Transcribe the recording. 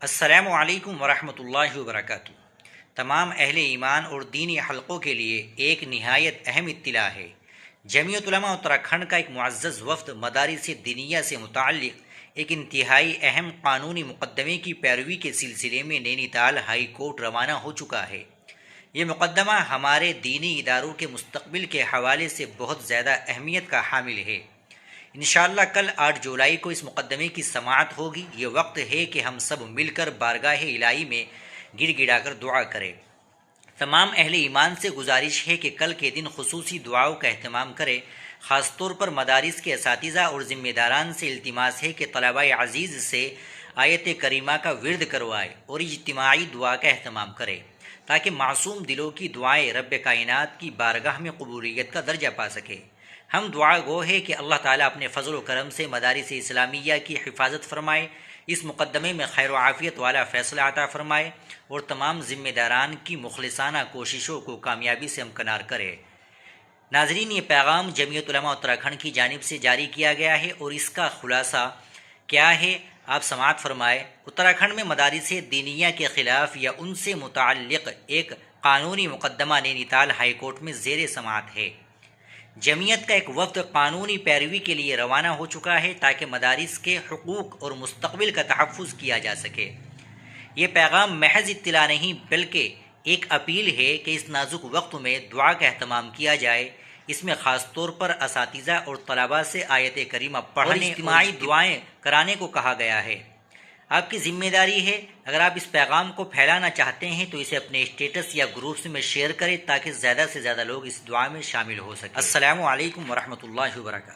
السلام علیکم ورحمۃ اللہ وبرکاتہ۔ تمام اہل ایمان اور دینی حلقوں کے لیے ایک نہایت اہم اطلاع ہے۔ جمعیت علماء اتراکھنڈ کا ایک معزز وفد مدارس دینیہ سے متعلق ایک انتہائی اہم قانونی مقدمے کی پیروی کے سلسلے میں نینی تال ہائی کورٹ روانہ ہو چکا ہے۔ یہ مقدمہ ہمارے دینی اداروں کے مستقبل کے حوالے سے بہت زیادہ اہمیت کا حامل ہے۔ انشاءاللہ کل 8 جولائی کو اس مقدمے کی سماعت ہوگی۔ یہ وقت ہے کہ ہم سب مل کر بارگاہ الہی میں گڑ گڑا کر دعا کریں۔ تمام اہل ایمان سے گزارش ہے کہ کل کے دن خصوصی دعاؤں کا اہتمام کریں۔ خاص طور پر مدارس کے اساتذہ اور ذمہ داران سے التماس ہے کہ طلباء عزیز سے آیت کریمہ کا ورد کروائے اور اجتماعی دعا کا اہتمام کرے تاکہ معصوم دلوں کی دعائیں رب کائنات کی بارگاہ میں قبولیت کا درجہ پا سکے۔ ہم دعا گو ہے کہ اللہ تعالیٰ اپنے فضل و کرم سے مدارس اسلامیہ کی حفاظت فرمائے، اس مقدمے میں خیر و عافیت والا فیصلہ عطا فرمائے اور تمام ذمہ داران کی مخلصانہ کوششوں کو کامیابی سے ہمکنار کرے۔ ناظرین، یہ پیغام جمعیت علماء اتراکھنڈ کی جانب سے جاری کیا گیا ہے اور اس کا خلاصہ کیا ہے آپ سماعت فرمائے۔ اتراکھنڈ میں مدارس دینیہ کے خلاف یا ان سے متعلق ایک قانونی مقدمہ نینی تال ہائی کورٹ میں زیر سماعت ہے۔ جمعیت کا ایک وفد قانونی پیروی کے لیے روانہ ہو چکا ہے تاکہ مدارس کے حقوق اور مستقبل کا تحفظ کیا جا سکے۔ یہ پیغام محض اطلاع نہیں بلکہ ایک اپیل ہے کہ اس نازک وقت میں دعا کا اہتمام کیا جائے۔ اس میں خاص طور پر اساتذہ اور طلباء سے آیت کریمہ پڑھنے اور اجتماعی دعائیں کرانے کو کہا گیا ہے۔ آپ کی ذمہ داری ہے، اگر آپ اس پیغام کو پھیلانا چاہتے ہیں تو اسے اپنے اسٹیٹس یا گروپس میں شیئر کریں تاکہ زیادہ سے زیادہ لوگ اس دعا میں شامل ہو سکیں۔ السلام علیکم ورحمۃ اللہ وبرکاتہ۔